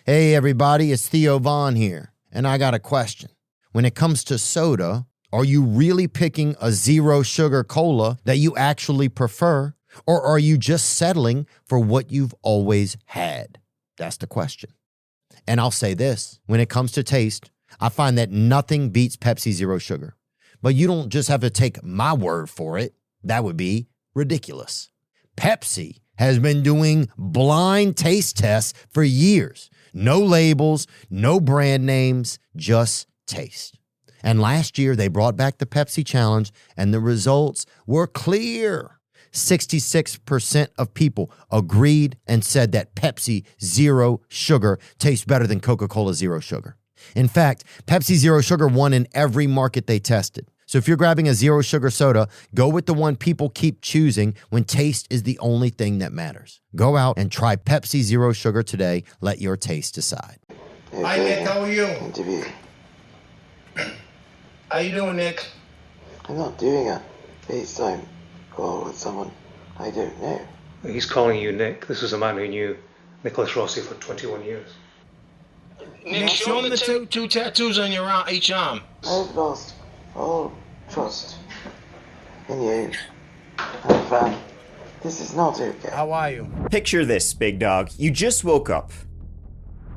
Hey everybody, it's Theo Vaughn here, and I got a question. When it comes to soda, are you really picking a zero sugar cola that you actually prefer, or are you just settling for what you've always had? That's the question. And I'll say this, when it comes to taste, I find that nothing beats Pepsi Zero Sugar. But you don't just have to take my word for it. That would be ridiculous. Pepsi has been doing blind taste tests for years. No labels, no brand names, just taste. And last year, they brought back the Pepsi Challenge, and the results were clear. 66% of people agreed and said that Pepsi Zero Sugar tastes better than Coca-Cola Zero Sugar. In fact, Pepsi Zero Sugar won in every market they tested. So if you're grabbing a zero sugar soda, go with the one people keep choosing when taste is the only thing that matters. Go out and try Pepsi Zero Sugar today. Let your taste decide. Hi, Nick. How are you? Interview. How you doing, Nick? I'm not doing a FaceTime call with someone I don't know. He's calling you Nick. This is a man who knew Nicholas Rossi for 21 years. Nick, show him the two tattoos on your each arm. I've lost all trust in you. And Fran, this is not okay. How are you? Picture this, big dog. You just woke up,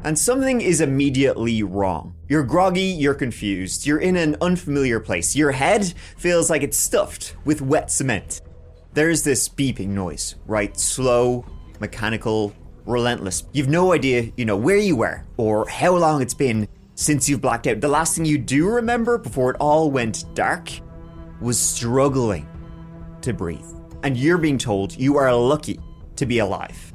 and something is immediately wrong. You're groggy, you're confused, you're in an unfamiliar place. Your head feels like it's stuffed with wet cement. There's this beeping noise, right? Slow, mechanical, relentless. You've no idea, where you were or how long it's been since you've blacked out. The last thing you do remember before it all went dark was struggling to breathe. And you're being told you are lucky to be alive.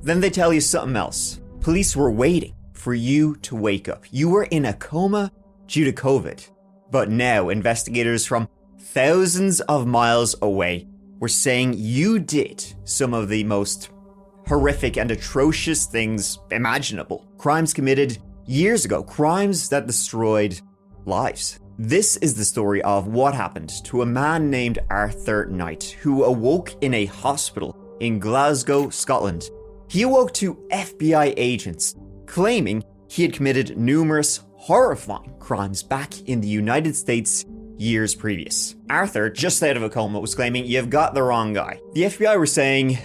Then they tell you something else. Police were waiting for you to wake up. You were in a coma due to COVID. But now investigators from thousands of miles away were saying you did some of the most horrific and atrocious things imaginable. Crimes committed years ago, crimes that destroyed lives. This is the story of what happened to a man named Arthur Knight, who awoke in a hospital in Glasgow, Scotland. He awoke to FBI agents claiming he had committed numerous horrifying crimes back in the United States years previous. Arthur, just out of a coma, was claiming, "You've got the wrong guy." The FBI were saying,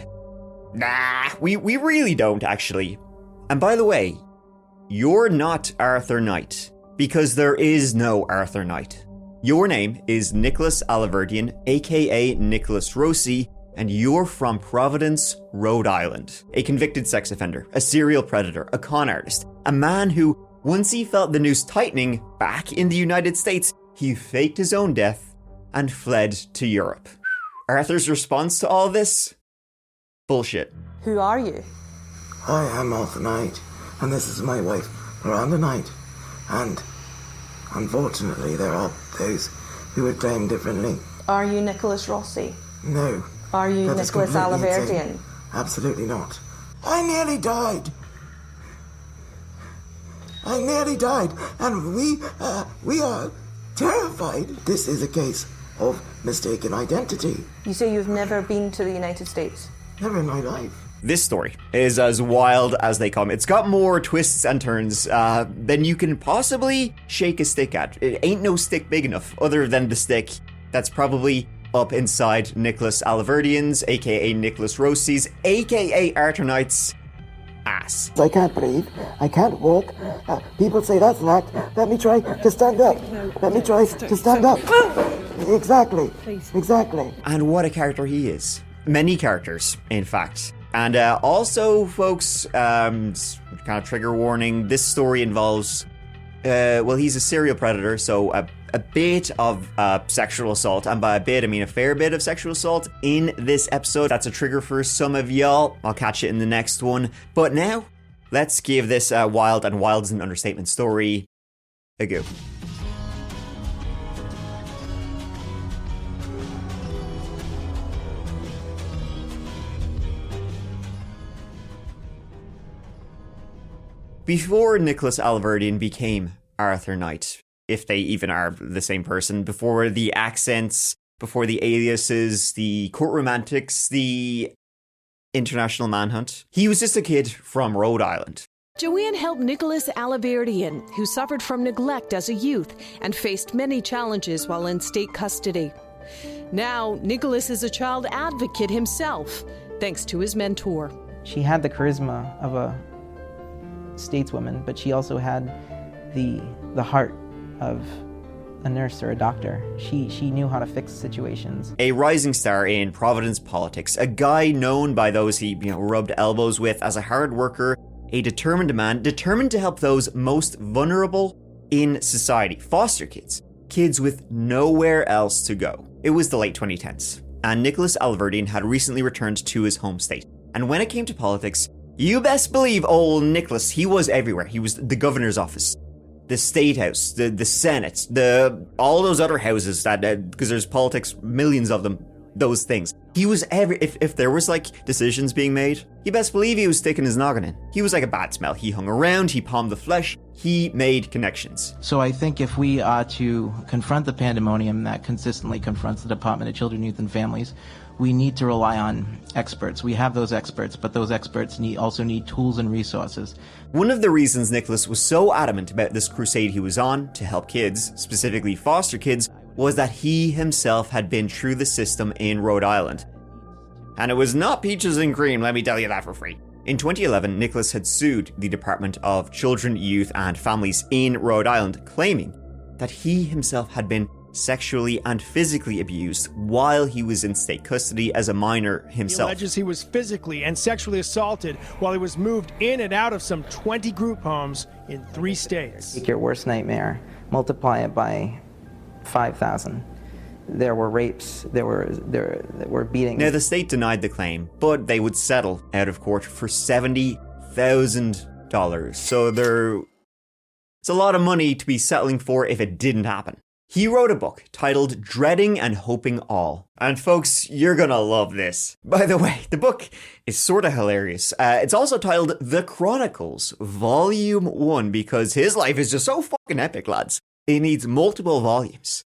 "Nah, we really don't actually. And by the way, you're not Arthur Knight, because there is no Arthur Knight. Your name is Nicholas Alahverdian, aka Nicholas Rossi, and you're from Providence, Rhode Island. A convicted sex offender, a serial predator, a con artist, a man who, once he felt the noose tightening back in the United States, he faked his own death and fled to Europe." Arthur's response to all this? Bullshit. Who are you? I am Arthur Knight, and this is my wife, Miranda Knight. And unfortunately, there are those who would claim differently. Are you Nicholas Rossi? No. Are you that is Nicholas completely Alahverdian? insane. Absolutely not. I nearly died. And we are terrified. This is a case of mistaken identity. You say you've never been to the United States? Never in my life. This story is as wild as they come. It's got more twists and turns than you can possibly shake a stick at. It ain't no stick big enough other than the stick that's probably up inside Nicholas Alahverdian's, aka Nicholas Rossi's, aka Arthur Knight's ass. I can't breathe. I can't walk. People say that's an act. Let me try to stand up. Let me try to stand up. Exactly. Exactly. And what a character he is. Many characters, in fact. And also, folks, kind of trigger warning, this story involves, he's a serial predator, so a bit of sexual assault, and by a bit, I mean a fair bit of sexual assault in this episode. That's a trigger for some of y'all. I'll catch it in the next one. But now, let's give this wild, and wild is an understatement, story a go. Before Nicholas Alahverdian became Arthur Knight, if they even are the same person, before the accents, before the aliases, the courtroom antics, the international manhunt, he was just a kid from Rhode Island. Joanne helped Nicholas Alahverdian, who suffered from neglect as a youth and faced many challenges while in state custody. Now, Nicholas is a child advocate himself, thanks to his mentor. She had the charisma of a stateswoman, but she also had the heart of a nurse or a doctor. She knew how to fix situations. A rising star in Providence politics, a guy known by those he rubbed elbows with as a hard worker, a determined man, determined to help those most vulnerable in society, foster kids, kids with nowhere else to go. It was the late 2010s, and Nicholas Alahverdian had recently returned to his home state. And when it came to politics, you best believe old Nicholas, he was everywhere. He was the governor's office, the state house, the senate, all those other houses that, because there's politics, millions of them, those things. He was if there was like decisions being made, you best believe he was sticking his noggin in. He was like a bad smell. He hung around, he palmed the flesh, he made connections. So I think if we are to confront the pandemonium that consistently confronts the Department of Children, Youth and Families, we need to rely on experts. We have those experts, but those experts also need tools and resources. One of the reasons Nicholas was so adamant about this crusade he was on to help kids, specifically foster kids, was that he himself had been through the system in Rhode Island. And it was not peaches and cream, let me tell you that for free. In 2011, Nicholas had sued the Department of Children, Youth and Families in Rhode Island, claiming that he himself had been sexually and physically abused while he was in state custody as a minor himself. He alleges he was physically and sexually assaulted while he was moved in and out of some 20 group homes in 3 states. Take your worst nightmare, multiply it by 5,000. There were rapes, there were beatings. Now, the state denied the claim, but they would settle out of court for $70,000. So it's a lot of money to be settling for if it didn't happen. He wrote a book titled Dreading and Hoping All. And folks, you're gonna love this. By the way, the book is sorta hilarious. It's also titled The Chronicles, Volume 1, because his life is just so fucking epic, lads. It needs multiple volumes.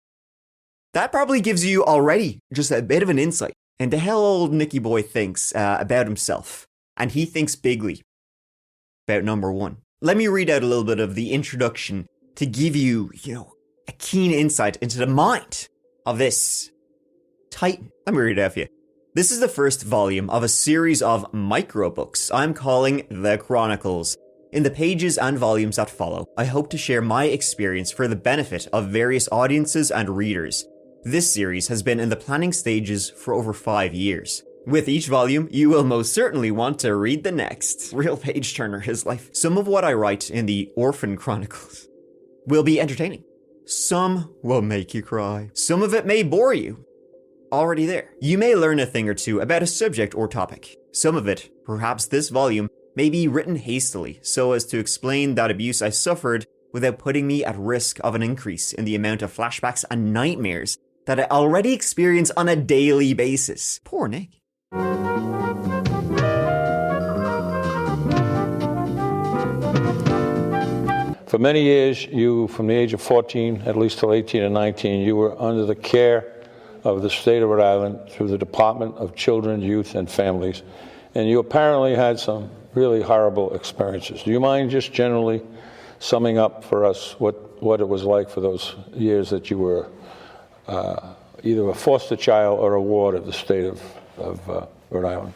That probably gives you already just a bit of an insight into how old Nicky Boy thinks about himself. And he thinks bigly about number 1. Let me read out a little bit of the introduction to give you, a keen insight into the mind of this titan. Let me read it out for you. This is the first volume of a series of micro books I'm calling The Chronicles. In the pages and volumes that follow, I hope to share my experience for the benefit of various audiences and readers. This series has been in the planning stages for over 5 years. With each volume, you will most certainly want to read the next. Real page turner, his life. Some of what I write in the Orphan Chronicles will be entertaining. Some will make you cry. Some of it may bore you. Already there. You may learn a thing or two about a subject or topic. Some of it, perhaps this volume, may be written hastily so as to explain that abuse I suffered without putting me at risk of an increase in the amount of flashbacks and nightmares that I already experience on a daily basis. Poor Nick. For many years, you, from the age of 14, at least till 18 and 19, you were under the care of the state of Rhode Island through the Department of Children, Youth, and Families, and you apparently had some really horrible experiences. Do you mind just generally summing up for us what it was like for those years that you were either a foster child or a ward of the state of Rhode Island?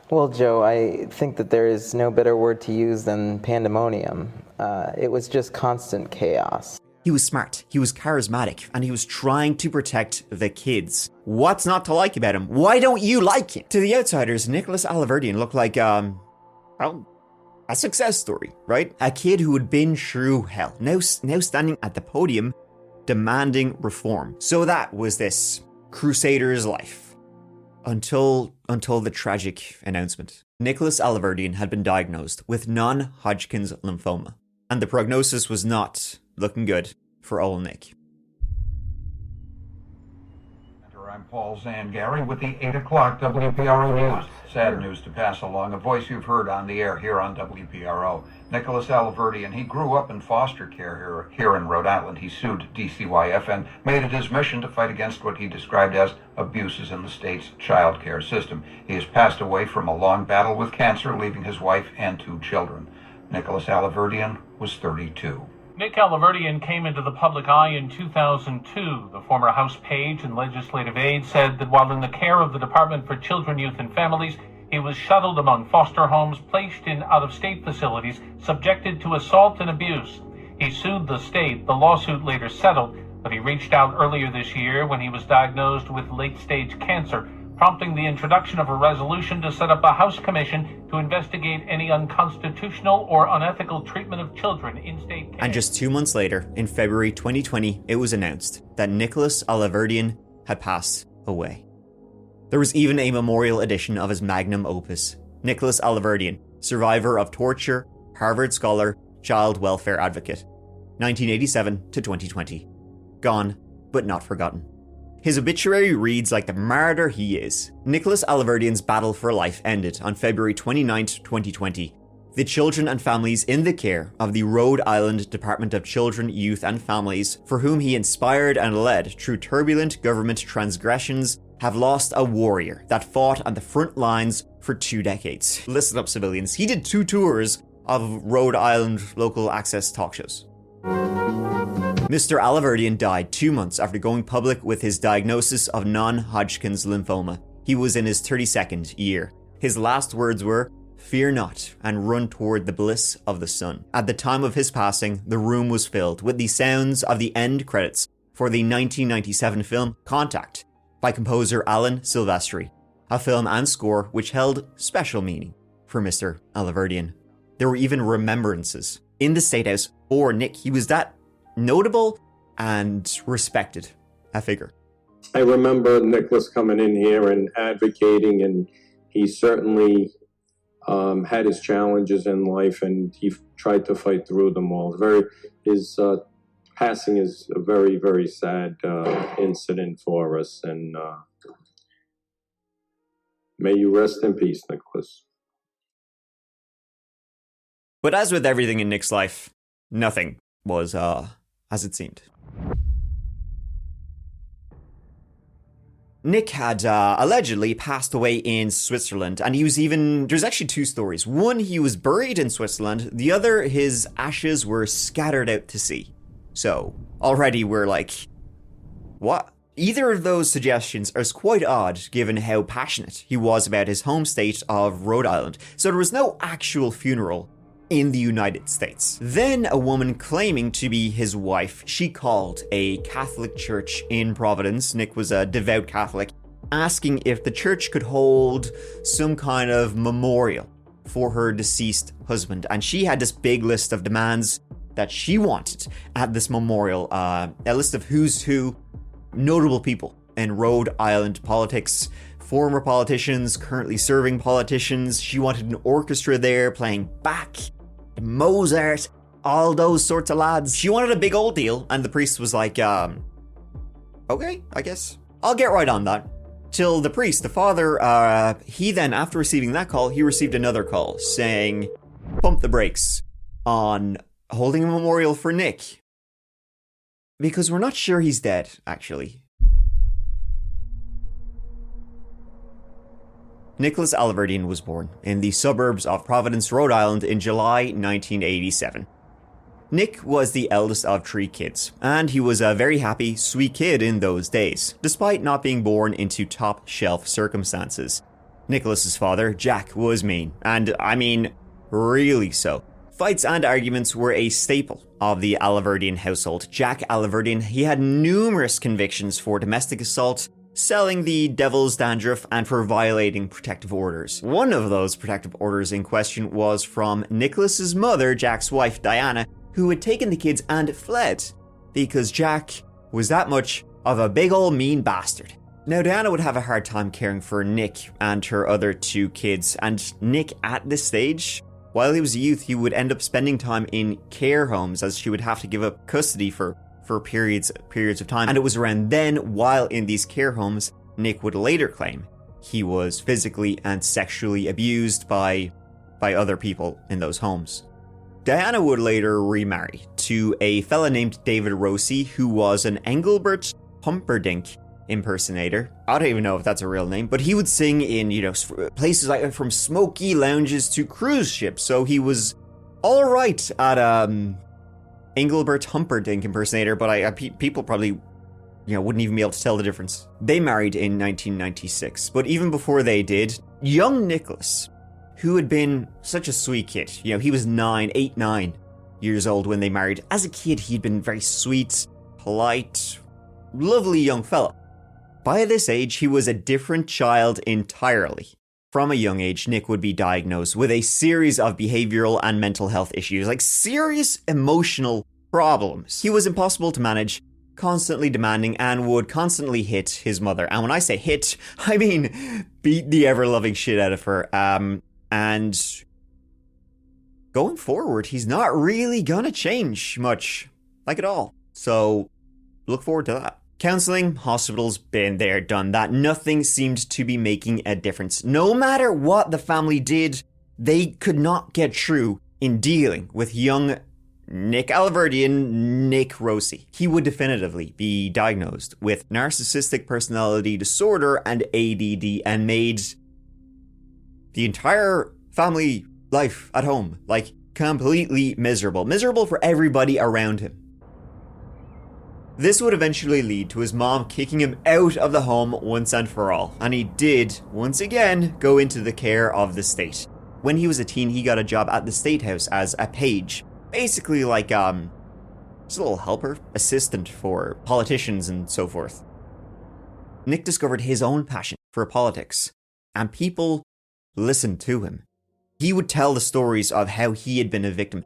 Well, Joe, I think that there is no better word to use than pandemonium. It was just constant chaos. He was smart, he was charismatic, and he was trying to protect the kids. What's not to like about him? Why don't you like him? To the outsiders, Nicholas Alahverdian looked like, a success story, right? A kid who had been through hell, now standing at the podium demanding reform. So that was this crusader's life. Until the tragic announcement. Nicholas Alahverdian had been diagnosed with non-Hodgkin's lymphoma, and the prognosis was not looking good for old Nick. I'm Paul Zangari with the 8 o'clock WPRO News. Sad news to pass along, a voice you've heard on the air here on WPRO. Nicholas Alahverdian, he grew up in foster care here in Rhode Island. He sued DCYF and made it his mission to fight against what he described as abuses in the state's child care system. He has passed away from a long battle with cancer, leaving his wife and 2 children. Nicholas Alahverdian was 32. Nick Alahverdian came into the public eye in 2002. The former House page and legislative aide said that while in the care of the Department for Children, Youth and Families, he was shuttled among foster homes, placed in out-of-state facilities, subjected to assault and abuse. He sued the state. The lawsuit later settled, but he reached out earlier this year when he was diagnosed with late-stage cancer, prompting the introduction of a resolution to set up a House commission to investigate any unconstitutional or unethical treatment of children in state care. And just 2 months later, in February 2020, it was announced that Nicholas Alahverdian had passed away. There was even a memorial edition of his magnum opus, Nicholas Alahverdian, survivor of torture, Harvard scholar, child welfare advocate, 1987 to 2020. Gone, but not forgotten. His obituary reads like the martyr he is. Nicholas Alahverdian's battle for life ended on February 29, 2020. The children and families in the care of the Rhode Island Department of Children, Youth and Families, for whom he inspired and led through turbulent government transgressions, have lost a warrior that fought on the front lines for 2 decades. Listen up, civilians. He did 2 tours of Rhode Island local access talk shows. Mr. Alahverdian died 2 months after going public with his diagnosis of non-Hodgkin's lymphoma. He was in his 32nd year. His last words were, "Fear not, and run toward the bliss of the sun." At the time of his passing, the room was filled with the sounds of the end credits for the 1997 film Contact by composer Alan Silvestri, a film and score which held special meaning for Mr. Alahverdian. There were even remembrances in the State House for Nick. He was that notable and respected a figure. I remember Nicholas coming in here and advocating, and he certainly had his challenges in life, and he tried to fight through them all. His passing is a very, very sad incident for us, and may you rest in peace, Nicholas. But as with everything in Nick's life, nothing was as it seemed. Nick had allegedly passed away in Switzerland, and he was there's actually 2 stories. One, he was buried in Switzerland. The other, his ashes were scattered out to sea. So, already we're like, what? Either of those suggestions is quite odd, given how passionate he was about his home state of Rhode Island. So there was no actual funeral in the United States. Then a woman claiming to be his wife, she called a Catholic church in Providence, Nick was a devout Catholic, asking if the church could hold some kind of memorial for her deceased husband. And she had this big list of demands that she wanted at this memorial, a list of who's who, notable people in Rhode Island politics, former politicians, currently serving politicians. She wanted an orchestra there playing Bach, Mozart, all those sorts of lads. She wanted a big old deal, and the priest was like, okay, I guess. I'll get right on that. Till the priest, the father, he then, after receiving that call, he received another call saying, pump the brakes on holding a memorial for Nick. Because we're not sure he's dead, actually. Nicholas Alahverdian was born in the suburbs of Providence, Rhode Island in July 1987. Nick was the eldest of 3 kids, and he was a very happy, sweet kid in those days, despite not being born into top-shelf circumstances. Nicholas's father, Jack, was mean, and I mean, really so. Fights and arguments were a staple of the Alahverdian household. Jack Alahverdian, he had numerous convictions for domestic assault, selling the devil's dandruff, and for violating protective orders. One of those protective orders in question was from Nicholas's mother, Jack's wife, Diana, who had taken the kids and fled because Jack was that much of a big old mean bastard. Now, Diana would have a hard time caring for Nick and her other 2 kids, and Nick at this stage, while he was a youth, he would end up spending time in care homes, as she would have to give up custody for periods of time. And it was around then, while in these care homes, Nick would later claim he was physically and sexually abused by other people in those homes. Diana would later remarry to a fella named David Rossi, who was an Engelbert Humperdinck impersonator. I don't even know if that's a real name, but he would sing in, places like from smoky lounges to cruise ships. So he was all right at Engelbert Humperdinck impersonator, but people probably wouldn't even be able to tell the difference. They married in 1996, but even before they did, young Nicholas, who had been such a sweet kid, he was 9 years old when they married. As a kid, he'd been very sweet, polite, lovely young fella. By this age, he was a different child entirely. From a young age, Nick would be diagnosed with a series of behavioral and mental health issues, like serious emotional problems. He was impossible to manage, constantly demanding, and would constantly hit his mother. And when I say hit, I mean beat the ever-loving shit out of her. And going forward, he's not really gonna change much, like at all. So look forward to that. Counseling, hospitals, been there, done that. Nothing seemed to be making a difference. No matter what the family did, they could not get through in dealing with young Nick Alahverdian, Nick Rossi. He would definitively be diagnosed with narcissistic personality disorder and ADD, and made the entire family life at home completely miserable. Miserable for everybody around him. This would eventually lead to his mom kicking him out of the home once and for all, and he did, once again, go into the care of the state. When he was a teen, he got a job at the State House as a page, basically just a little helper, assistant for politicians and so forth. Nick discovered his own passion for politics, and people listened to him. He would tell the stories of how he had been a victim,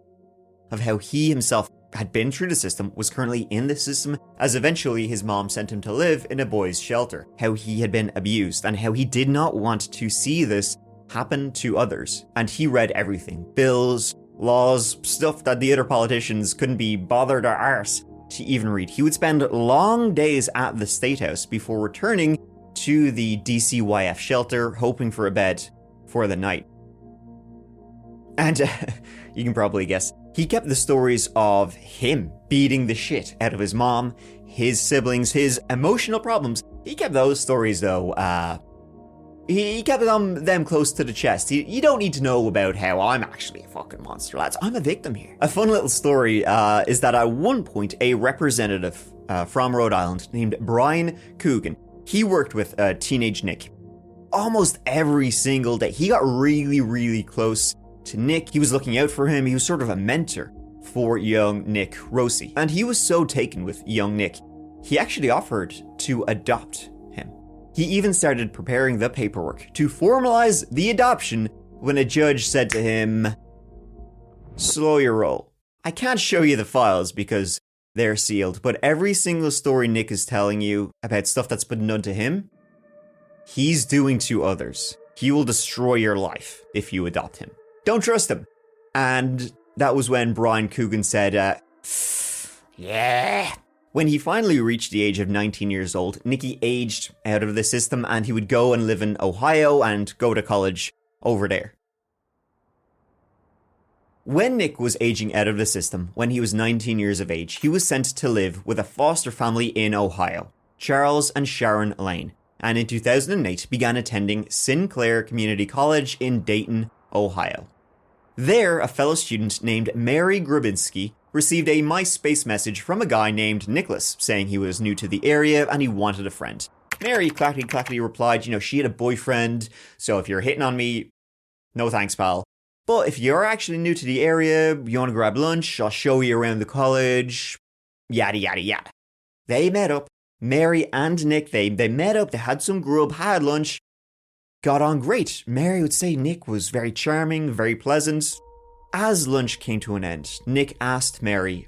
of how he himself had been through the system, was currently in the system, as eventually his mom sent him to live in a boys' shelter, how he had been abused, and how he did not want to see this happen to others. And he read everything, bills, laws, stuff that the other politicians couldn't be bothered or arse to even read. He would spend long days at the State House before returning to the DCYF shelter, hoping for a bed for the night. And you can probably guess, he kept the stories of him beating the shit out of his mom, his siblings, his emotional problems. He kept those stories, though, he kept them close to the chest. You don't need to know about how I'm actually a fucking monster, lads. I'm a victim here. A fun little story is that at one point, a representative from Rhode Island named Brian Coogan, he worked with teenage Nick almost every single day. He got really, really close to Nick. He was looking out for him. He was sort of a mentor for young Nick Rossi. And he was so taken with young Nick, he actually offered to adopt him. He even started preparing the paperwork to formalize the adoption when a judge said to him, "Slow your roll. I can't show you the files because they're sealed, but every single story Nick is telling you about stuff that's been done to him, he's doing to others. He will destroy your life if you adopt him. Don't trust him." And that was when Brian Coogan said, yeah. When he finally reached the age of 19 years old, Nicky aged out of the system and he would go and live in Ohio and go to college over there. When Nick was aging out of the system, when he was 19 years of age, he was sent to live with a foster family in Ohio, Charles and Sharon Lane, and in 2008 began attending Sinclair Community College in Dayton, Ohio. There, a fellow student named Mary Grabinski received a MySpace message from a guy named Nicholas saying he was new to the area and he wanted a friend. Mary clackety replied, she had a boyfriend, so if you're hitting on me, no thanks, pal. But if you're actually new to the area, you want to grab lunch, I'll show you around the college, yada yada yada. They met up, Mary and Nick, they met up, they had some grub, had lunch, got on great. Mary would say Nick was very charming, very pleasant. As lunch came to an end, Nick asked Mary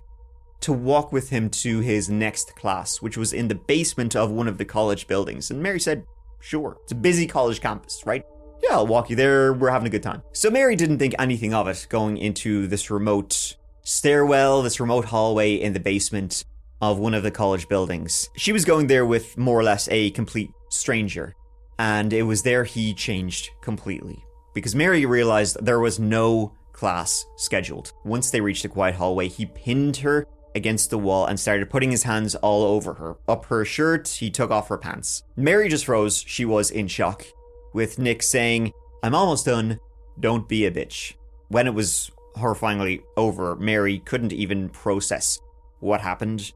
to walk with him to his next class, which was in the basement of one of the college buildings. And Mary said, sure, it's a busy college campus, right? Yeah, I'll walk you there, we're having a good time. So Mary didn't think anything of it, going into this remote stairwell, this remote hallway in the basement of one of the college buildings. She was going there with more or less a complete stranger. And it was there he changed completely. Because Mary realized there was no class scheduled. Once they reached the quiet hallway, he pinned her against the wall and started putting his hands all over her. Up her shirt, he took off her pants. Mary just froze. She was in shock, with Nick saying, "I'm almost done. Don't be a bitch." When it was horrifyingly over, Mary couldn't even process what happened.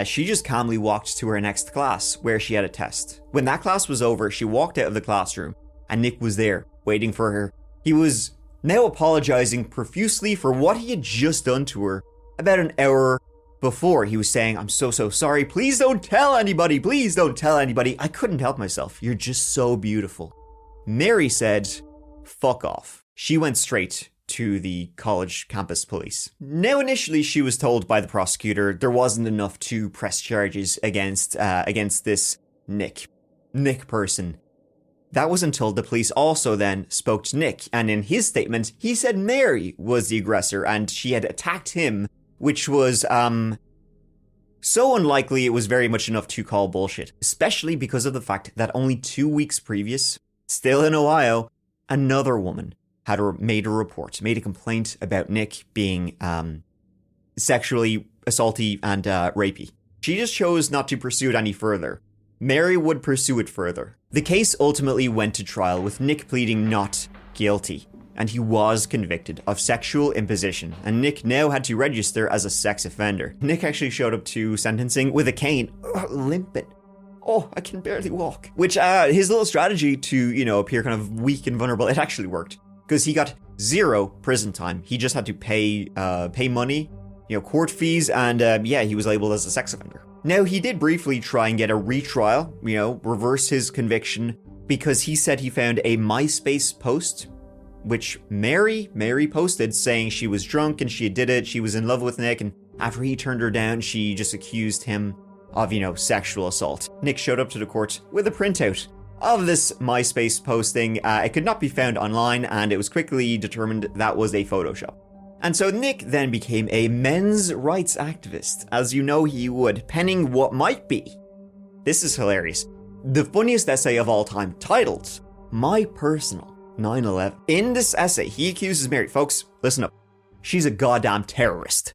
She just calmly walked to her next class, where she had a test. When that class was over, she walked out of the classroom, and Nick was there, waiting for her. He was now apologizing profusely for what he had just done to her about an hour before. He was saying, "I'm so sorry, please don't tell anybody, please don't tell anybody. I couldn't help myself, you're just so beautiful." Mary said, "Fuck off." She went straight to the college campus police. Now, initially, she was told by the prosecutor there wasn't enough to press charges against this Nick person. That was until the police also then spoke to Nick, and in his statement, he said Mary was the aggressor and she had attacked him, which was, so unlikely it was very much enough to call bullshit, especially because of the fact that only 2 weeks previous, still in Ohio, another woman had made a complaint about Nick being sexually assaulty and rapey. She just chose not to pursue it any further. Mary would pursue it further. The case ultimately went to trial with Nick pleading not guilty, and he was convicted of sexual imposition, and Nick now had to register as a sex offender. Nick actually showed up to sentencing with a cane, limping. "Oh, I can barely walk." Which, his little strategy to, appear kind of weak and vulnerable, it actually worked. Because he got 0 prison time. He just had to pay money, court fees, and he was labeled as a sex offender. Now, he did briefly try and get a retrial, reverse his conviction, because he said he found a MySpace post, which Mary posted saying she was drunk and she did it, she was in love with Nick, and after he turned her down, she just accused him of, sexual assault. Nick showed up to the court with a printout of this MySpace posting. It could not be found online, and it was quickly determined that was a Photoshop. And so Nick then became a men's rights activist, as you know he would, penning what might be, this is hilarious, the funniest essay of all time, titled, "My Personal 9/11. In this essay, he accuses Mary, folks, listen up, she's a goddamn terrorist.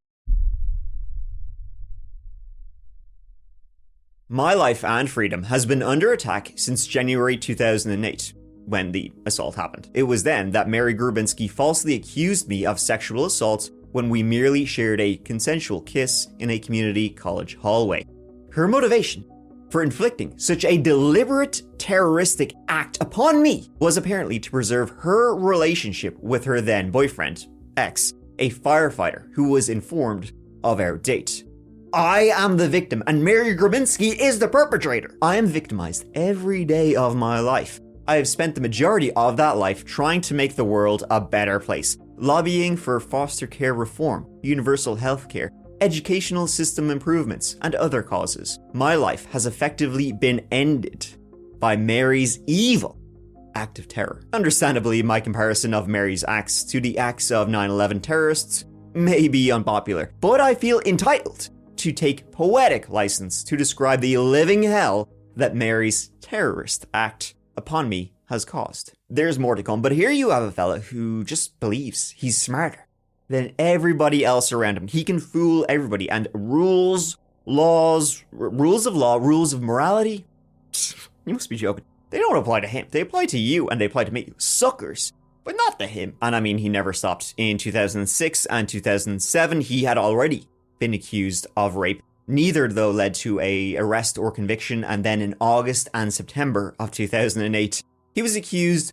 My life and freedom has been under attack since January 2008. When the assault happened. It was then that Mary Grubinski falsely accused me of sexual assault when we merely shared a consensual kiss in a community college hallway. Her motivation for inflicting such a deliberate terroristic act upon me was apparently to preserve her relationship with her then boyfriend, ex, a firefighter who was informed of our date. I am the victim and Mary Grubinski is the perpetrator. I am victimized every day of my life. I have spent the majority of that life trying to make the world a better place, lobbying for foster care reform, universal health care, educational system improvements, and other causes. My life has effectively been ended by Mary's evil act of terror. Understandably, my comparison of Mary's acts to the acts of 9/11 terrorists may be unpopular, but I feel entitled to take poetic license to describe the living hell that Mary's terrorist act upon me has caused. There's more to come, but here you have a fella who just believes he's smarter than everybody else around him. He can fool everybody, and rules of law, rules of morality, you must be joking. They don't apply to him. They apply to you, and they apply to me, suckers, but not to him. And I mean, he never stopped. In 2006 and 2007, he had already been accused of rape. Neither, though, led to a arrest or conviction, and then in August and September of 2008, he was accused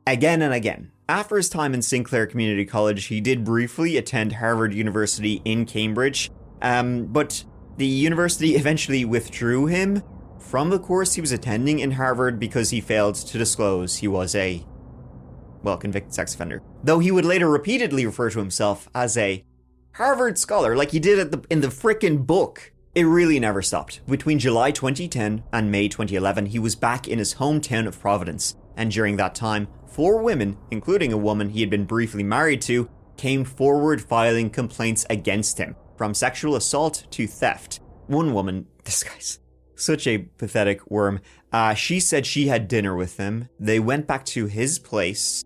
again and again. After his time in Sinclair Community College, he did briefly attend Harvard University in Cambridge, but the university eventually withdrew him from the course he was attending in Harvard because he failed to disclose he was a, convicted sex offender. Though he would later repeatedly refer to himself as a Harvard scholar, like he did in the frickin' book. It really never stopped. Between July 2010 and May 2011, he was back in his hometown of Providence, and during that time, 4 women, including a woman he had been briefly married to, came forward filing complaints against him, from sexual assault to theft. One woman, this guy's such a pathetic worm, she said she had dinner with him. They went back to his place.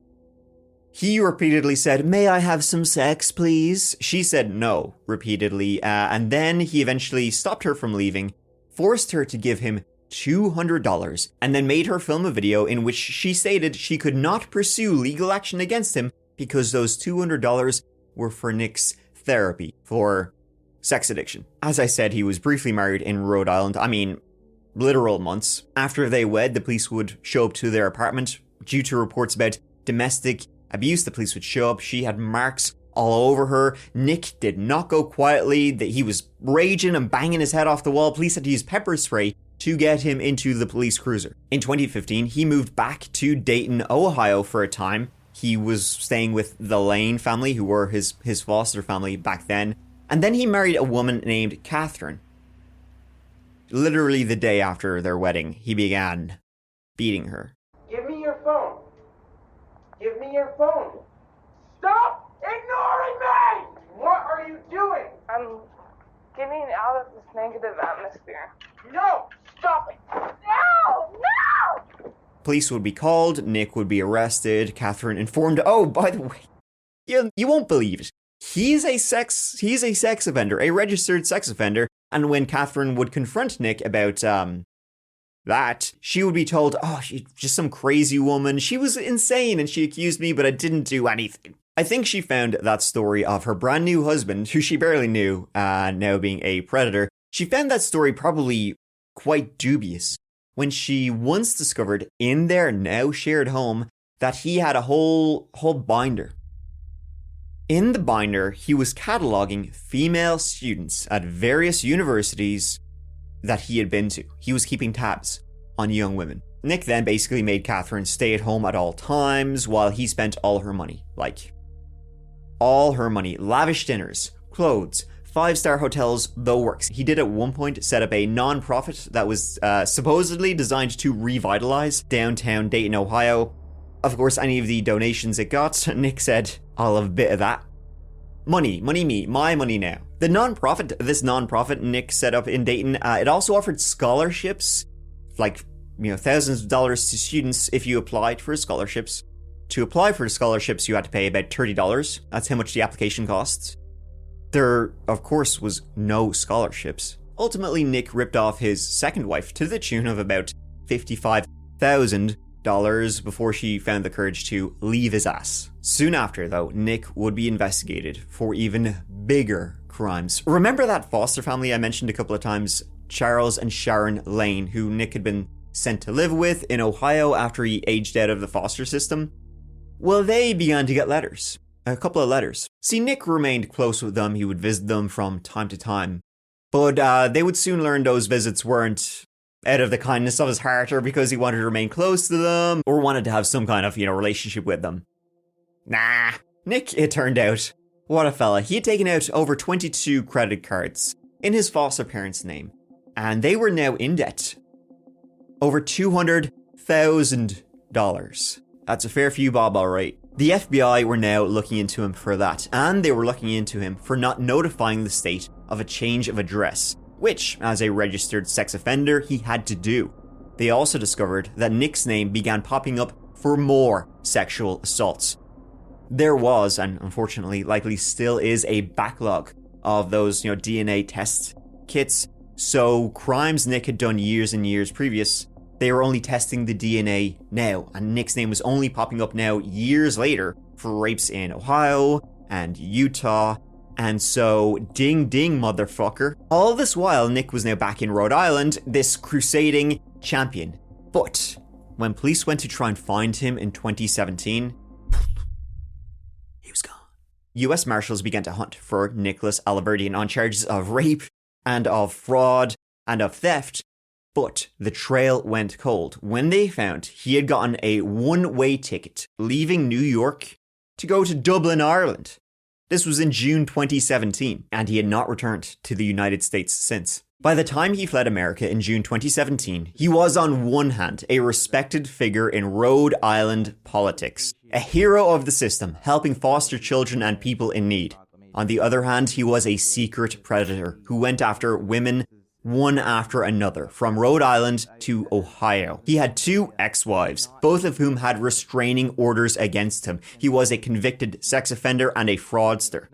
He repeatedly said, "May I have some sex, please?" She said no, repeatedly, and then he eventually stopped her from leaving, forced her to give him $200, and then made her film a video in which she stated she could not pursue legal action against him because those $200 were for Nick's therapy for sex addiction. As I said, he was briefly married in Rhode Island. I mean, literal months. After they wed, the police would show up to their apartment. Due to reports about domestic abuse, the police would show up. She had marks all over her. Nick did not go quietly. He was raging and banging his head off the wall. Police had to use pepper spray to get him into the police cruiser. In 2015, he moved back to Dayton, Ohio for a time. He was staying with the Lane family, who were his foster family back then. And then he married a woman named Catherine. Literally the day after their wedding, he began beating her. Give me your phone. Give me your phone. Stop ignoring me! What are you doing? I'm getting out of this negative atmosphere. No! Stop it! No! No! Police would be called, Nick would be arrested, Catherine informed, oh, by the way, you won't believe it. He's a sex offender, a registered sex offender, and when Catherine would confront Nick about, that, she would be told, oh, she's just some crazy woman, she was insane and she accused me, but I didn't do anything. I think she found that story of her brand new husband, who she barely knew, now being a predator, she found that story probably quite dubious when she once discovered in their now shared home that he had a whole binder. In the binder, he was cataloging female students at various universities that he had been to. He was keeping tabs on young women. Nick then basically made Catherine stay at home at all times while he spent all her money. Like, all her money. Lavish dinners, clothes, 5-star hotels, the works. He did at one point set up a non-profit that was supposedly designed to revitalize downtown Dayton, Ohio. Of course, any of the donations it got, Nick said, I'll have a bit of that. Money me, my money now. This non-profit Nick set up in Dayton, it also offered scholarships, like, thousands of dollars to students if you applied for scholarships. To apply for scholarships, you had to pay about $30. That's how much the application costs. There, of course, was no scholarships. Ultimately, Nick ripped off his second wife to the tune of about $55,000 before she found the courage to leave his ass. Soon after, though, Nick would be investigated for even bigger crimes. Remember that foster family I mentioned a couple of times, Charles and Sharon Lane, who Nick had been sent to live with in Ohio after he aged out of the foster system? Well, they began to get letters. A couple of letters. See, Nick remained close with them. He would visit them from time to time. But they would soon learn those visits weren't out of the kindness of his heart or because he wanted to remain close to them or wanted to have some kind of, relationship with them. Nah. Nick, it turned out, what a fella. He had taken out over 22 credit cards in his foster parents' name. And they were now in debt. Over $200,000. That's a fair few bob, all right. The FBI were now looking into him for that, and they were looking into him for not notifying the state of a change of address, which, as a registered sex offender, he had to do. They also discovered that Nick's name began popping up for more sexual assaults. There was, and unfortunately likely still is, a backlog of those, DNA test kits. So crimes Nick had done years and years previous, they were only testing the DNA now, and Nick's name was only popping up now years later for rapes in Ohio and Utah, and so ding ding motherfucker. All this while, Nick was now back in Rhode Island, this crusading champion. But when police went to try and find him in 2017, he was gone. US Marshals began to hunt for Nicholas Alahverdian on charges of rape and of fraud and of theft. But the trail went cold when they found he had gotten a one-way ticket leaving New York to go to Dublin, Ireland. This was in June 2017, and he had not returned to the United States since. By the time he fled America in June 2017, he was on one hand a respected figure in Rhode Island politics, a hero of the system, helping foster children and people in need. On the other hand, he was a secret predator who went after women one after another, from Rhode Island to Ohio. He had 2 ex-wives, both of whom had restraining orders against him. He was a convicted sex offender and a fraudster.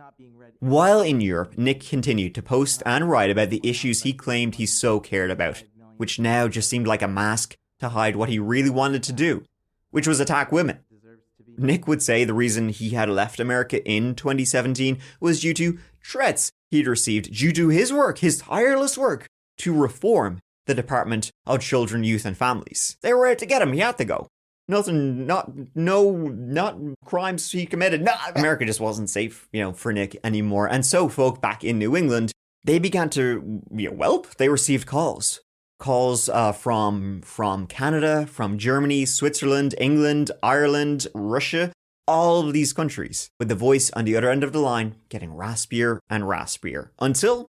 While in Europe, Nick continued to post and write about the issues he claimed he so cared about, which now just seemed like a mask to hide what he really wanted to do, which was attack women. Nick would say the reason he had left America in 2017 was due to threats he'd received due to his work, his tireless work, to reform the Department of Children, Youth and Families. They were out to get him, he had to go. Not crimes he committed. No, America just wasn't safe, for Nick anymore. And so folk back in New England, they began to, whelp. They received calls from Canada, from Germany, Switzerland, England, Ireland, Russia, all of these countries, with the voice on the other end of the line getting raspier and raspier. Until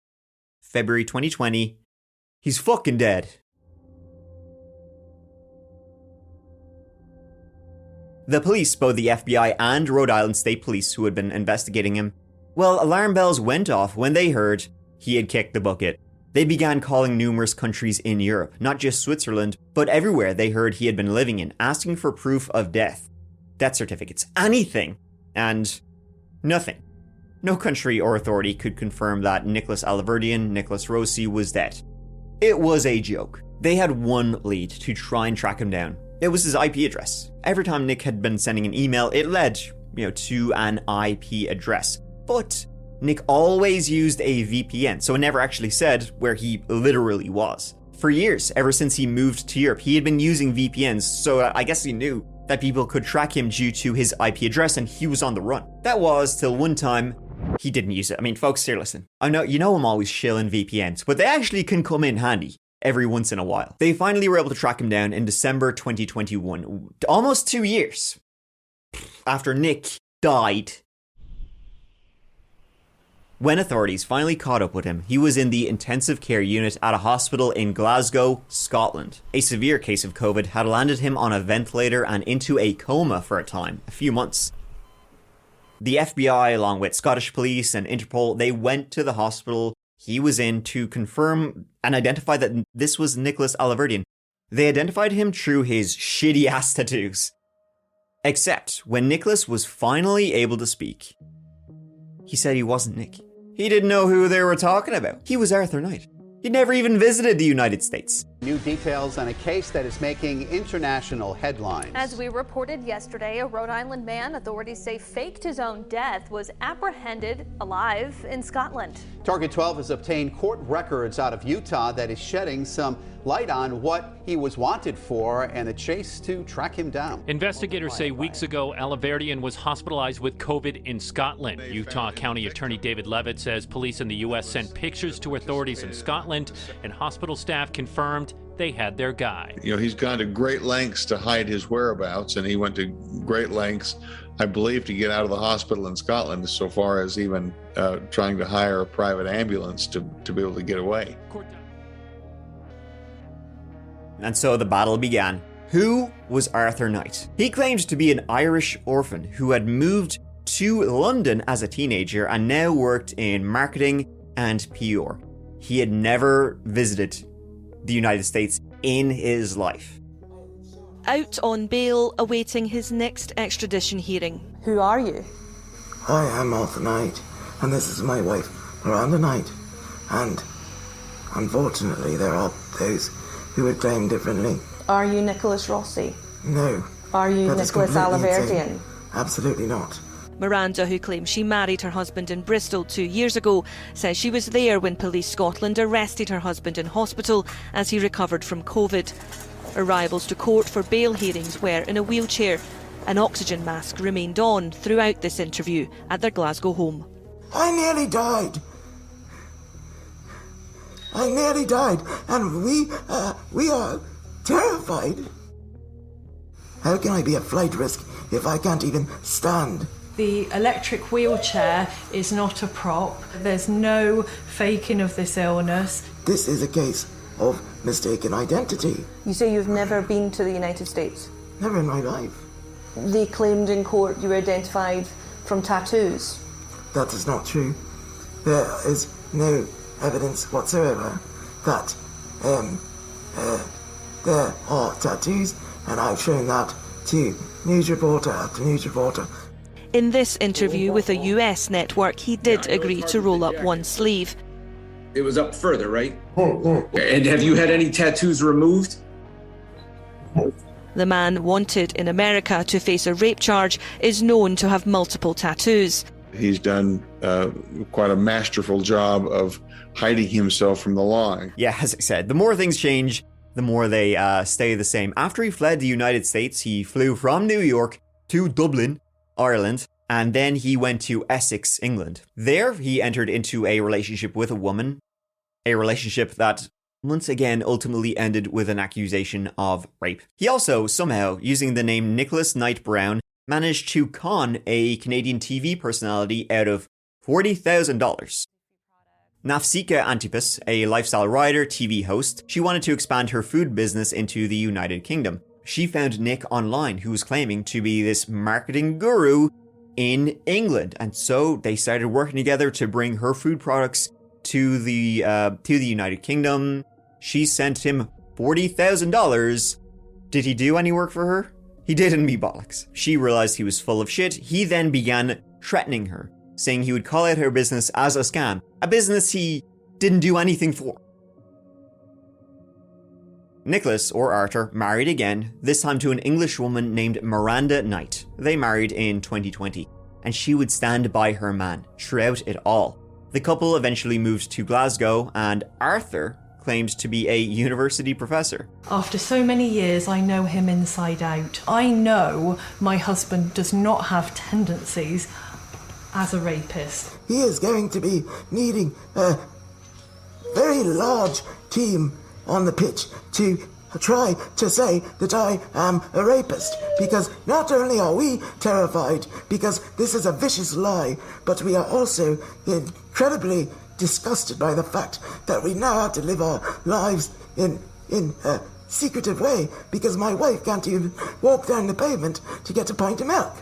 February 2020, he's fucking dead. The police, both the FBI and Rhode Island State Police who had been investigating him, well, alarm bells went off when they heard he had kicked the bucket. They began calling numerous countries in Europe, not just Switzerland, but everywhere they heard he had been living in, asking for proof of death certificates, anything, and nothing. No country or authority could confirm that Nicholas Alahverdian, Nicholas Rossi, was dead. It was a joke. They had one lead to try and track him down. It was his IP address. Every time Nick had been sending an email, it led, to an IP address. But Nick always used a VPN, so it never actually said where he literally was. For years, ever since he moved to Europe, he had been using VPNs, so I guess he knew that people could track him due to his IP address and he was on the run. That was till one time he didn't use it. I mean, folks, here, listen. I know, I'm always shilling VPNs, but they actually can come in handy every once in a while. They finally were able to track him down in December 2021, almost 2 years after Nick died. When authorities finally caught up with him, he was in the intensive care unit at a hospital in Glasgow, Scotland. A severe case of COVID had landed him on a ventilator and into a coma for a time, a few months. The FBI, along with Scottish police and Interpol, they went to the hospital he was in to confirm and identify that this was Nicholas Alahverdian. They identified him through his shitty-ass tattoos. Except when Nicholas was finally able to speak, he said he wasn't Nick. He didn't know who they were talking about. He was Arthur Knight. He'd never even visited the United States. New details on a case that is making international headlines. As we reported yesterday, a Rhode Island man authorities say faked his own death was apprehended alive in Scotland. Target 12 has obtained court records out of Utah that is shedding some light on what he was wanted for and the chase to track him down. Investigators say weeks ago, Alahverdian was hospitalized with COVID in Scotland. Utah County Attorney David Levitt says police in the U.S. sent pictures to authorities in Scotland, and hospital staff confirmed they had their guy. He's gone to great lengths to hide his whereabouts, and he went to great lengths, I believe, to get out of the hospital in Scotland, so far as even trying to hire a private ambulance to be able to get away. And so the battle began. Who was Arthur Knight? He claimed to be an Irish orphan who had moved to London as a teenager and now worked in marketing and PR. He had never visited the United States in his life. Out on bail, awaiting his next extradition hearing. Who are you? I am Arthur Knight, and this is my wife, Miranda Knight. And unfortunately, there are those who would claim differently. Are you Nicholas Rossi? No. Are you That is Nicholas completely Alahverdian? insane. Absolutely not. Miranda, who claims she married her husband in Bristol 2 years ago, says she was there when Police Scotland arrested her husband in hospital as he recovered from COVID. Arrivals to court for bail hearings were in a wheelchair. An oxygen mask remained on throughout this interview at their Glasgow home. I nearly died. And we are terrified. How can I be a flight risk if I can't even stand? The electric wheelchair is not a prop. There's no faking of this illness. This is a case of mistaken identity. You say you've never been to the United States? Never in my life. They claimed in court you were identified from tattoos. That is not true. There is no evidence whatsoever that there are tattoos, and I've shown that to news reporter after news reporter. In this interview with a US network, he did agree to roll up one sleeve. It was up further, right? And have you had any tattoos removed? The man wanted in America to face a rape charge is known to have multiple tattoos. He's done quite a masterful job of hiding himself from the law. Yeah, as I said, the more things change, the more they stay the same. After he fled the United States, he flew from New York to Dublin, Ireland, and then he went to Essex, England. There, he entered into a relationship with a woman, a relationship that once again ultimately ended with an accusation of rape. He also, somehow, using the name Nicholas Knight Brown, managed to con a Canadian TV personality out of $40,000. Nafsika Antipas, a lifestyle writer, TV host, she wanted to expand her food business into the United Kingdom. She found Nick online, who was claiming to be this marketing guru in England, and so they started working together to bring her food products to the United Kingdom. She sent him $40,000. Did he do any work for her? He didn't, me bollocks. She realized he was full of shit. He then began threatening her, saying he would call out her business as a scam, a business he didn't do anything for. Nicholas, or Arthur, married again, this time to an English woman named Miranda Knight. They married in 2020, and she would stand by her man throughout it all. The couple eventually moved to Glasgow, and Arthur claimed to be a university professor. After so many years, I know him inside out. I know my husband does not have tendencies as a rapist. He is going to be needing a very large team on the pitch to try to say that I am a rapist, because not only are we terrified because this is a vicious lie, but we are also incredibly disgusted by the fact that we now have to live our lives in a secretive way because my wife can't even walk down the pavement to get a pint of milk.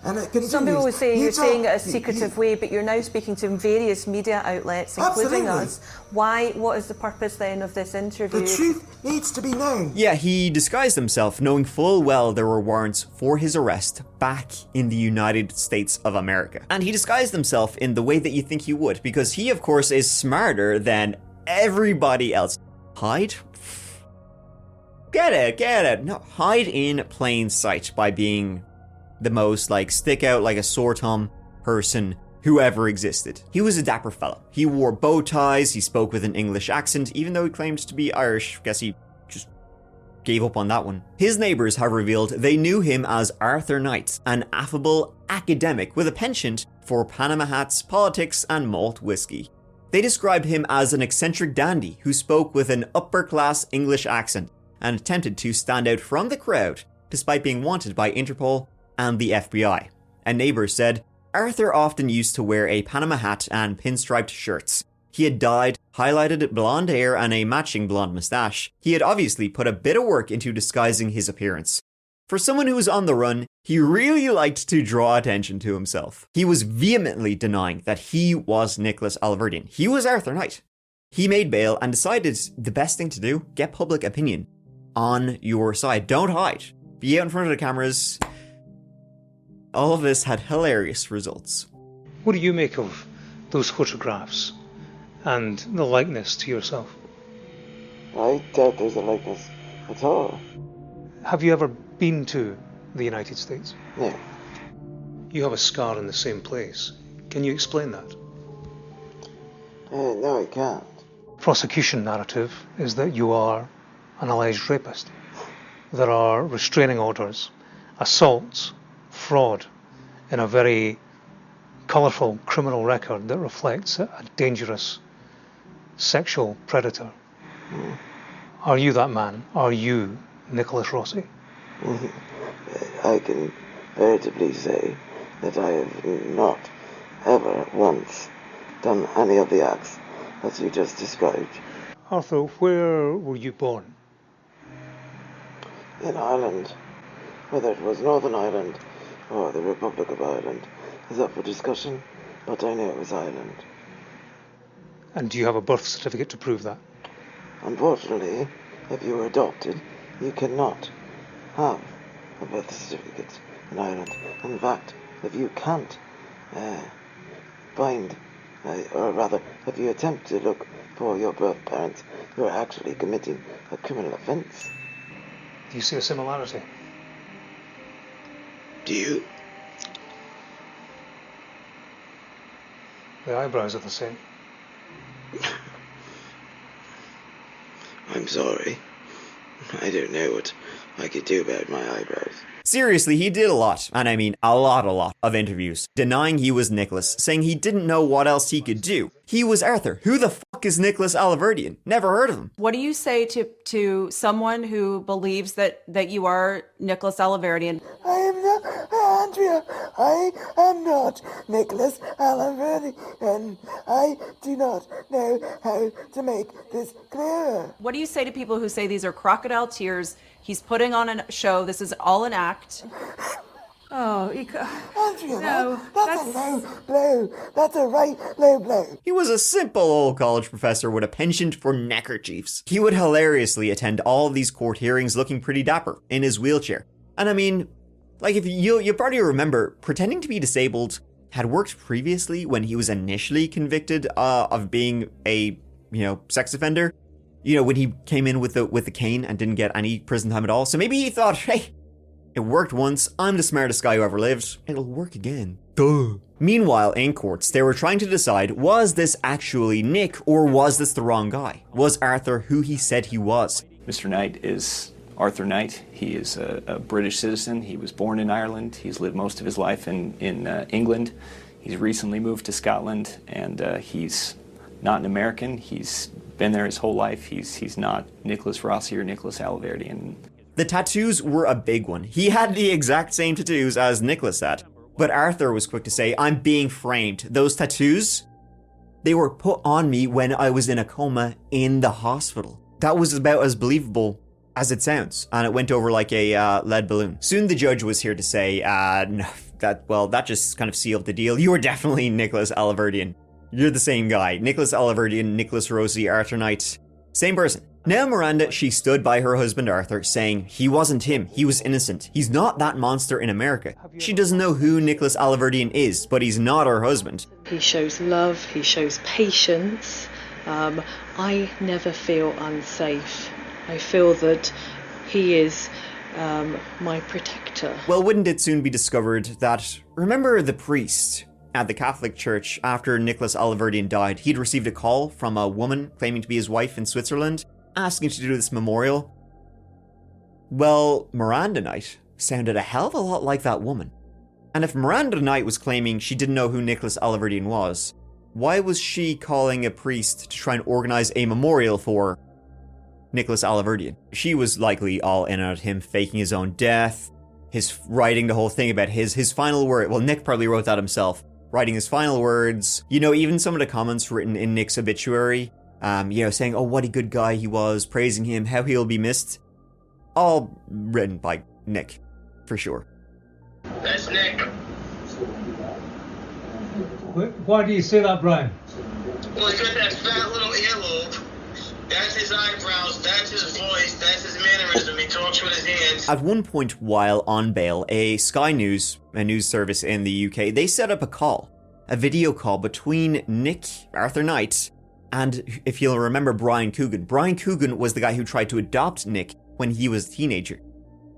And it continues. Some people would say you're saying it a secretive way, but you're now speaking to various media outlets, including us. Why? What is the purpose then of this interview? The truth needs to be known. Yeah, he disguised himself, knowing full well there were warrants for his arrest back in the United States of America. And he disguised himself in the way that you think he would, because he, of course, is smarter than everybody else. Hide? Get it. No, hide in plain sight by being the most, stick out like a sore thumb person who ever existed. He was a dapper fellow. He wore bow ties, he spoke with an English accent, even though he claimed to be Irish. Guess he just gave up on that one. His neighbours have revealed they knew him as Arthur Knight, an affable academic with a penchant for Panama hats, politics, and malt whiskey. They described him as an eccentric dandy who spoke with an upper-class English accent and attempted to stand out from the crowd despite being wanted by Interpol and the FBI. A neighbour said, Arthur often used to wear a Panama hat and pinstriped shirts. He had dyed, highlighted blonde hair and a matching blonde moustache. He had obviously put a bit of work into disguising his appearance. For someone who was on the run, he really liked to draw attention to himself. He was vehemently denying that he was Nicholas Alahverdian. He was Arthur Knight. He made bail and decided the best thing to do, get public opinion on your side. Don't hide. Be out in front of the cameras. All of this had hilarious results. What do you make of those photographs and the likeness to yourself? I doubt there's a likeness at all. Have you ever been to the United States? No. You have a scar in the same place. Can you explain that? No, I can't. Prosecution narrative is that you are an alleged rapist. There are restraining orders, assaults, fraud in a very colourful criminal record that reflects a dangerous sexual predator. Are you that man? Are you Nicholas Rossi? I can veritably say that I have not ever once done any of the acts as you just described. Arthur, where were you born? In Ireland. Whether it was Northern Ireland or the Republic of Ireland is up for discussion, but I know it was Ireland. And do you have a birth certificate to prove that? Unfortunately, if you were adopted, you cannot have a birth certificate in Ireland. In fact, if you can't find, or rather, if you attempt to look for your birth parents, you're actually committing a criminal offence. Do you see a similarity? Do you? The eyebrows are the same. I'm sorry. I don't know what I could do about my eyebrows. Seriously, he did a lot, and I mean a lot of interviews, denying he was Nicholas, saying he didn't know what else he could do. He was Arthur. Who the fuck is Nicholas Alahverdian? Never heard of him. What do you say to someone who believes that you are Nicholas Alahverdian? I am not, Andrea, I am not Nicholas Alahverdian. I do not know how to make this clearer. What do you say to people who say these are crocodile tears? He's putting on a show. This is all an act. Oh, Andrea, no, that's a low blow. That's a right low blow. He was a simple old college professor with a penchant for neckerchiefs. He would hilariously attend all of these court hearings looking pretty dapper in his wheelchair. And I mean, like, if you probably remember, pretending to be disabled had worked previously when he was initially convicted of being a, sex offender. When he came in with the cane and didn't get any prison time at all. So maybe he thought, hey, it worked once, I'm the smartest guy who ever lived, it'll work again. Duh. Meanwhile, in courts, they were trying to decide, was this actually Nick, or was this the wrong guy? Was Arthur who he said he was? Mr. Knight is Arthur Knight. He is a British citizen. He was born in Ireland. He's lived most of his life in England. He's recently moved to Scotland, and he's not an American. He's been there his whole life. He's not Nicholas Rossi or Nicholas Alahverdian. The tattoos were a big one. He had the exact same tattoos as Nicholas had. But Arthur was quick to say, I'm being framed. Those tattoos, they were put on me when I was in a coma in the hospital. That was about as believable as it sounds. And it went over like a lead balloon. Soon the judge was here to say, no, that just kind of sealed the deal. You were definitely Nicholas Alahverdian. You're the same guy. Nicholas Alahverdian, Nicholas Rossi, Arthur Knight. Same person. Now Miranda, she stood by her husband Arthur, saying he wasn't him, he was innocent. He's not that monster in America. She doesn't know who Nicholas Alahverdian is, but he's not her husband. He shows love, he shows patience. I never feel unsafe. I feel that he is my protector. Well, wouldn't it soon be discovered that, remember the priest at the Catholic Church after Nicholas Alahverdian died? He'd received a call from a woman claiming to be his wife in Switzerland, asking to do this memorial. Well, Miranda Knight sounded a hell of a lot like that woman. And if Miranda Knight was claiming she didn't know who Nicholas Alahverdian was, why was she calling a priest to try and organize a memorial for Nicholas Alahverdian? She was likely all in on him faking his own death, his writing the whole thing about his final word. Well, Nick probably wrote that himself. Writing his final words. Even some of the comments written in Nick's obituary, saying, oh, what a good guy he was, praising him, how he'll be missed. All written by Nick, for sure. That's Nick. Why do you say that, Brian? Well, he's got that fat little earlobe. That's his eyebrows, that's his voice, that's his mannerism. He talks with his hands. At one point while on bail, Sky News, a news service in the UK, they set up a video call between Nick, Arthur Knight, and, if you'll remember, Brian Coogan. Brian Coogan was the guy who tried to adopt Nick when he was a teenager.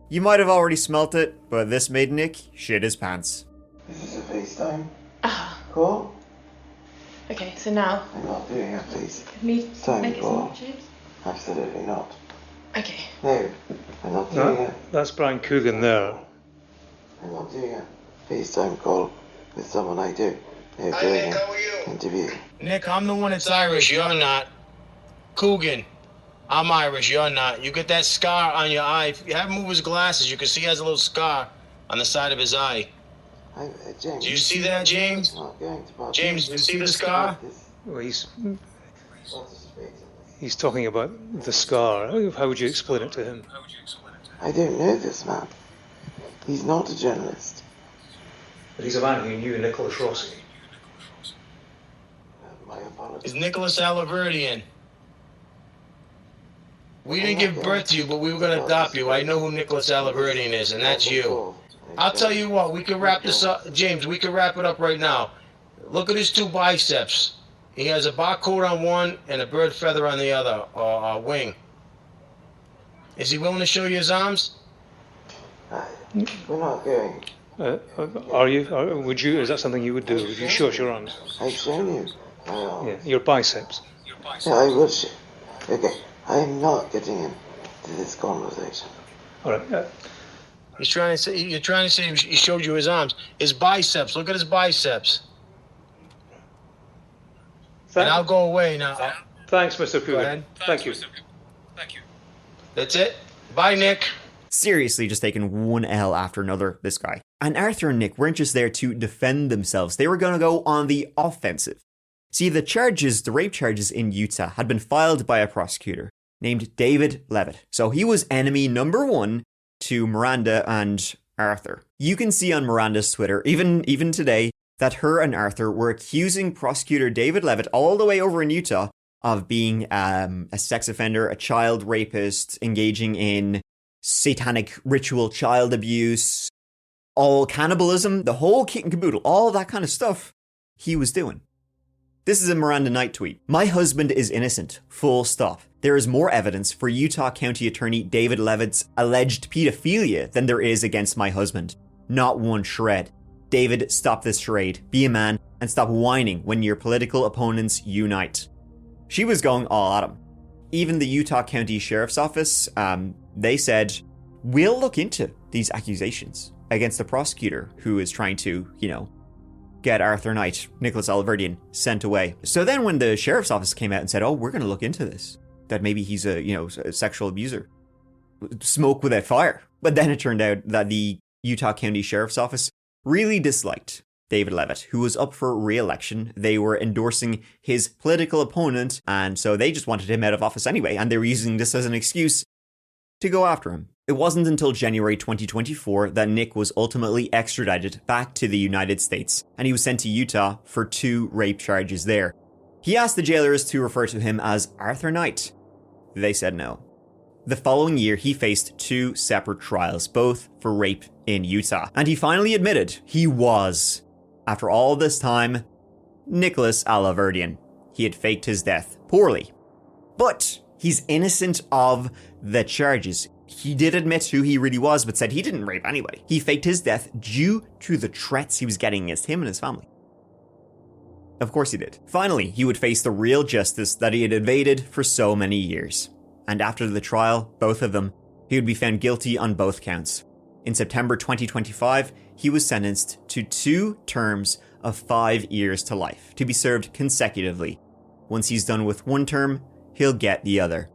You might have already smelt it, but this made Nick shit his pants. Is this a FaceTime call? Okay, so now. I'm not doing it, please. Me Time make it call. smart, James? Absolutely not. Okay. No, I'm not doing it. That's Brian Coogan there. I'm not doing a FaceTime call with someone I do. No, doing an interview. Nick, I'm the one that's Irish, you're not. Coogan, I'm Irish, you're not. You get that scar on your eye. If you have him move his glasses, you can see he has a little scar on the side of his eye. James, do you see that, James? James, do you see the scar? Well, he's talking about the scar. How would you explain it to him? I don't know this man. He's not a journalist. But he's a man who knew Nicholas Rossi. My apologies. It's Nicholas Alahverdian. We didn't give birth to you, but we were going to adopt you. I know who Nicholas Alahverdian is, and that's you. I'll tell you what, we can wrap this up. James, we can wrap it up right now. Look at his two biceps. He has a barcode on one and a bird feather on the other, or wing. Is he willing to show you his arms? We're not going. Are you? Would you? Is that something you would do? Would you show us your arms? I've shown you my arms. Yeah, your biceps. Yeah, I will show. Okay, I am not getting into this conversation. All right. You're trying to say he showed you his arms. His biceps. Look at his biceps. And I'll go away now. Thanks, Mr. Coogan. Thank you. That's it. Bye, Nick. Seriously, just taking one L after another, this guy. And Arthur and Nick weren't just there to defend themselves. They were going to go on the offensive. See, the rape charges in Utah had been filed by a prosecutor named David Levitt. So he was enemy number one to Miranda and Arthur. You can see on Miranda's Twitter, even today, that her and Arthur were accusing prosecutor David Levitt all the way over in Utah of being a sex offender, a child rapist, engaging in satanic ritual child abuse, all cannibalism, the whole kit and caboodle, all that kind of stuff he was doing. This is a Miranda Knight tweet. My husband is innocent. Full stop. There is more evidence for Utah County Attorney David Levitt's alleged pedophilia than there is against my husband. Not one shred. David, stop this charade. Be a man and stop whining when your political opponents unite. She was going all at him. Even the Utah County Sheriff's Office, they said, we'll look into these accusations against the prosecutor who is trying to, get Arthur Knight, Nicholas Alahverdian, sent away. So then when the Sheriff's Office came out and said, oh, we're going to look into this, that maybe he's a sexual abuser, smoke without fire. But then it turned out that the Utah County Sheriff's Office really disliked David Levitt, who was up for re-election. They were endorsing his political opponent, and so they just wanted him out of office anyway, and they were using this as an excuse to go after him. It wasn't until January 2024 that Nick was ultimately extradited back to the United States, and he was sent to Utah for 2 rape charges there. He asked the jailers to refer to him as Arthur Knight. They said no. The following year, he faced 2 separate trials, both for rape in Utah, and he finally admitted he was, after all this time, Nicholas Alahverdian. He had faked his death poorly. But he's innocent of the charges. He did admit who he really was, but said he didn't rape anybody. He faked his death due to the threats he was getting against him and his family. Of course he did. Finally, he would face the real justice that he had evaded for so many years. And after the trial, both of them, he would be found guilty on both counts. In September 2025, he was sentenced to 2 terms of 5 years to life, to be served consecutively. Once he's done with one term, he'll get the other.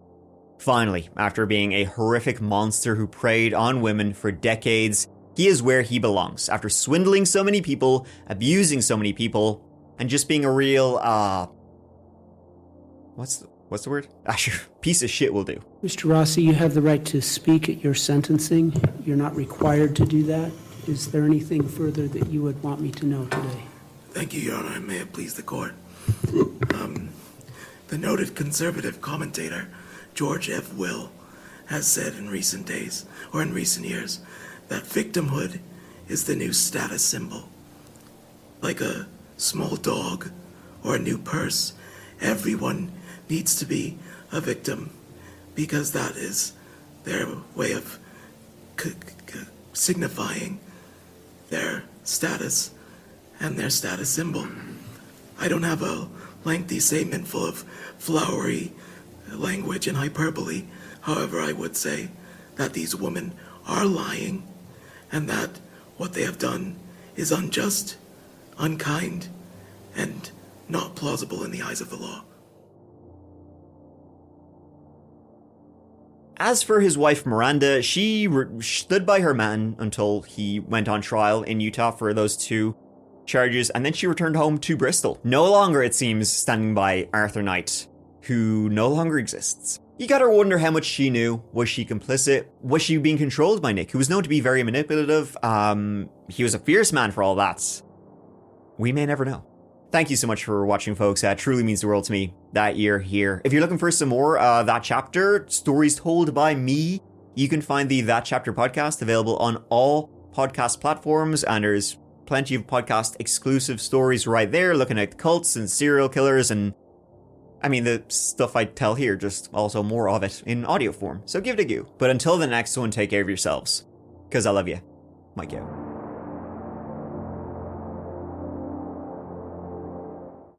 Finally, after being a horrific monster who preyed on women for decades, he is where he belongs, after swindling so many people, abusing so many people, and just being a real, what's the word? Sure, piece of shit will do. Mr. Rossi, you have the right to speak at your sentencing. You're not required to do that. Is there anything further that you would want me to know today? Thank you, Your Honor, and may it please the court. The noted conservative commentator, George F. Will, has said in recent days, or in recent years, that victimhood is the new status symbol. Like a small dog or a new purse, everyone needs to be a victim, because that is their way of signifying their status and their status symbol. I don't have a lengthy statement full of flowery language and hyperbole. However, I would say that these women are lying, and that what they have done is unjust, unkind, and not plausible in the eyes of the law. As for his wife Miranda, she stood by her man until he went on trial in Utah for those 2 charges, and then she returned home to Bristol. No longer, it seems, standing by Arthur Knight, who no longer exists. You gotta wonder how much she knew. Was she complicit? Was she being controlled by Nick, who was known to be very manipulative? He was a fierce man for all that. We may never know. Thank you so much for watching, folks. That truly means the world to me that you're here. If you're looking for some more That Chapter, stories told by me, you can find the That Chapter podcast available on all podcast platforms, and there's plenty of podcast exclusive stories right there, looking at cults and serial killers and I mean, the stuff I tell here, just also more of it in audio form. So give it a go. But until the next one, take care of yourselves. 'Cause I love you. Mike out.